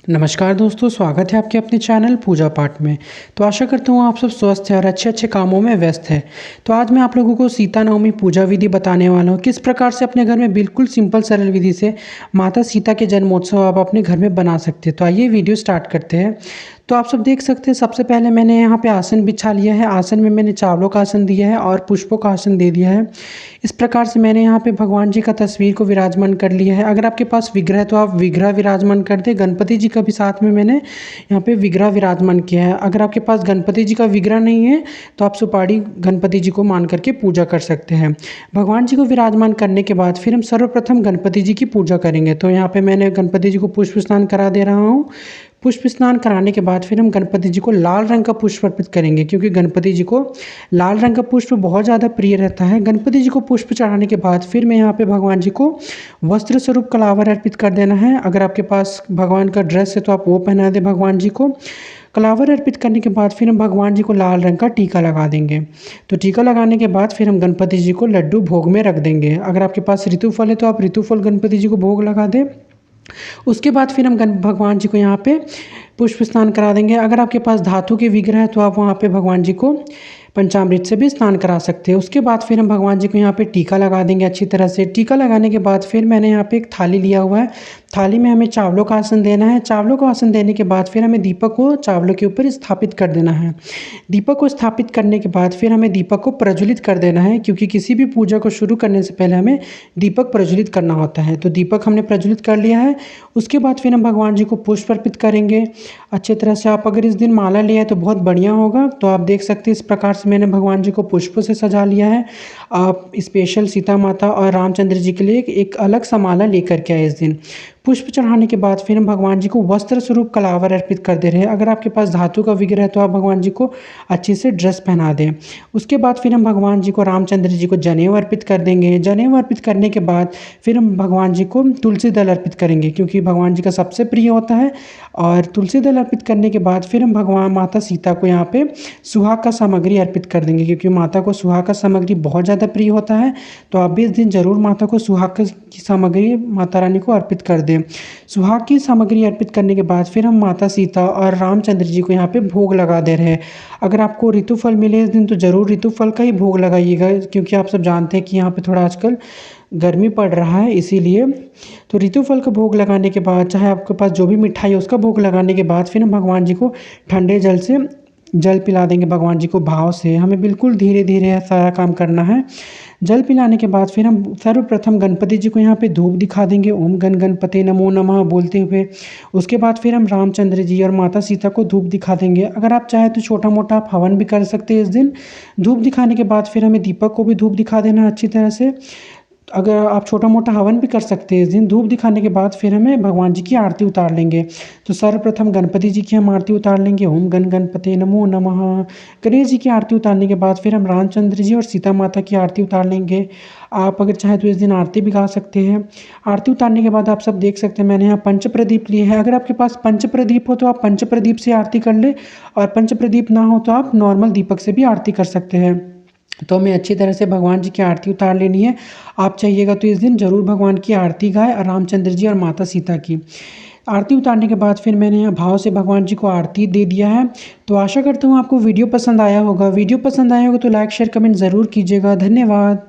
नमस्कार दोस्तों, स्वागत है आपके अपने चैनल पूजा पाठ में। तो आशा करता हूँ आप सब स्वस्थ हैं और अच्छे कामों में व्यस्त हैं। तो आज मैं आप लोगों को सीता नवमी पूजा विधि बताने वाला हूँ, किस प्रकार से अपने घर में बिल्कुल सिंपल सरल विधि से माता सीता के जन्मोत्सव आप अपने घर में बना सकते हैं। तो आइए वीडियो स्टार्ट करते हैं। तो आप सब देख सकते हैं, सबसे पहले मैंने यहाँ पे आसन बिछा लिया है। आसन में मैंने चावलों का आसन दिया है और पुष्पों का आसन दे दिया है। इस प्रकार से मैंने यहाँ पे भगवान जी का तस्वीर को विराजमान कर लिया है। अगर आपके पास विग्रह है तो आप विग्रह विराजमान कर दें। गणपति जी का भी साथ में मैंने यहाँ पे विग्रह विराजमान किया है। अगर आपके पास गणपति जी का विग्रह नहीं है तो आप सुपारी गणपति जी को मान करके पूजा कर सकते हैं। भगवान जी को विराजमान करने के बाद फिर हम सर्वप्रथम गणपति जी की पूजा करेंगे। तो यहाँ पे मैंने गणपति जी को पुष्प स्नान करा दे रहा हूँ। पुष्प स्नान कराने के बाद फिर हम गणपति जी को लाल रंग का पुष्प अर्पित करेंगे, क्योंकि गणपति जी को लाल रंग का पुष्प बहुत ज़्यादा प्रिय रहता है। गणपति जी को पुष्प चढ़ाने के बाद फिर मैं यहाँ पे भगवान जी को वस्त्र स्वरूप कलावर अर्पित कर देना है। अगर आपके पास भगवान का ड्रेस है तो आप वो पहना दें भगवान जी को। कलावर अर्पित करने के बाद फिर हम भगवान जी को लाल रंग का टीका लगा देंगे। तो टीका लगाने के बाद फिर हम गणपति जी को लड्डू भोग में रख देंगे। अगर आपके पास ऋतुफल है तो आप ऋतुफल गणपति जी को भोग लगा दें। उसके बाद फिर हम भगवान जी को यहाँ पे पुष्प स्नान करा देंगे। अगर आपके पास धातु के विग्रह है तो आप वहाँ पे भगवान जी को पंचामृत से भी स्नान करा सकते हैं। उसके बाद फिर हम भगवान जी को यहाँ पे टीका लगा देंगे अच्छी तरह से। टीका लगाने के बाद फिर मैंने यहाँ पे एक थाली लिया हुआ है। थाली में हमें चावलों का आसन देना है। चावलों का आसन देने के बाद फिर हमें दीपक को चावलों के ऊपर स्थापित कर देना है। दीपक को स्थापित करने के बाद फिर हमें दीपक को प्रज्वलित कर देना है, क्योंकि किसी भी पूजा को शुरू करने से पहले हमें दीपक प्रज्वलित करना होता है। तो दीपक हमने प्रज्वलित कर लिया है। उसके बाद फिर हम भगवान जी को पुष्प अर्पित करेंगे अच्छी तरह से। आप अगर इस दिन माला लिया है तो बहुत बढ़िया होगा। तो आप देख सकते हैं इस प्रकार से मैंने भगवान जी को पुष्पों से सजा लिया है। आप स्पेशल सीता माता और रामचंद्र जी के लिए एक अलग सा माला लेकर के आए इस दिन। पुष्प चढ़ाने के बाद फिर हम भगवान जी को वस्त्र स्वरूप कलावर अर्पित कर दे रहे हैं। अगर आपके पास धातु का विग्रह है तो आप भगवान जी को अच्छे से ड्रेस पहना दें। उसके बाद फिर हम भगवान जी को रामचंद्र जी को जनेऊ अर्पित कर देंगे। जनेऊ अर्पित करने के बाद फिर हम भगवान जी को तुलसी दल अर्पित करेंगे, क्योंकि भगवान जी का सबसे प्रिय होता है। और तुलसी दल अर्पित करने के बाद फिर हम भगवान माता सीता को यहाँ पे सुहाग का सामग्री अर्पित कर देंगे, क्योंकि माता को सुहाग का सामग्री बहुत ज़्यादा प्रिय होता है। तो आप भी इस दिन जरूर माता को सुहाग की सामग्री माता रानी को अर्पित कर दें। सुहाग की सामग्री अर्पित करने के बाद फिर हम माता सीता और रामचंद्र जी को यहाँ पे भोग लगा दे रहे हैं। अगर आपको ऋतुफल मिले इस दिन तो ज़रूर ऋतुफल का ही भोग लगाइएगा, क्योंकि आप सब जानते हैं कि यहाँ पे थोड़ा आजकल गर्मी पड़ रहा है, इसीलिए। तो ऋतुफल का भोग लगाने के बाद, चाहे आपके पास जो भी मिठाई है उसका भोग लगाने के बाद फिर हम भगवान जी को ठंडे जल से जल पिला देंगे भगवान जी को भाव से। हमें बिल्कुल धीरे धीरे सारा काम करना है। जल पिलाने के बाद फिर हम सर्वप्रथम गणपति जी को यहाँ पे धूप दिखा देंगे, ओम गण गणपते नमो नमः बोलते हुए। उसके बाद फिर हम रामचंद्र जी और माता सीता को धूप दिखा देंगे। अगर आप चाहें तो छोटा मोटा आप हवन भी कर सकते हैं इस दिन। धूप दिखाने के बाद फिर हमें दीपक को भी धूप दिखा देना अच्छी तरह से। अगर आप छोटा मोटा हवन भी कर सकते हैं इस दिन। धूप दिखाने के बाद फिर हमें भगवान जी की आरती उतार लेंगे। तो सर्वप्रथम गणपति जी की हम आरती उतार लेंगे, ओम गण गणपते नमो नमः। गणेश जी की आरती उतारने के बाद फिर हम रामचंद्र जी और सीता माता की आरती उतार लेंगे। आप अगर चाहें तो इस दिन आरती भी गा सकते हैं। आरती उतारने के बाद आप सब देख सकते हैं मैंने यहाँ पंच प्रदीप लिए हैं। अगर आपके पास पंच प्रदीप हो तो आप पंच प्रदीप से आरती कर ले, और पंच प्रदीप ना हो तो आप नॉर्मल दीपक से भी आरती कर सकते हैं। तो हमें अच्छी तरह से भगवान जी की आरती उतार लेनी है। आप चाहिएगा तो इस दिन ज़रूर भगवान की आरती गाए, और रामचंद्र जी और माता सीता की आरती उतारने के बाद फिर मैंने यहाँ भाव से भगवान जी को आरती दे दिया है। तो आशा करता हूँ आपको वीडियो पसंद आया होगा। वीडियो पसंद आया होगा तो लाइक शेयर कमेंट ज़रूर कीजिएगा। धन्यवाद।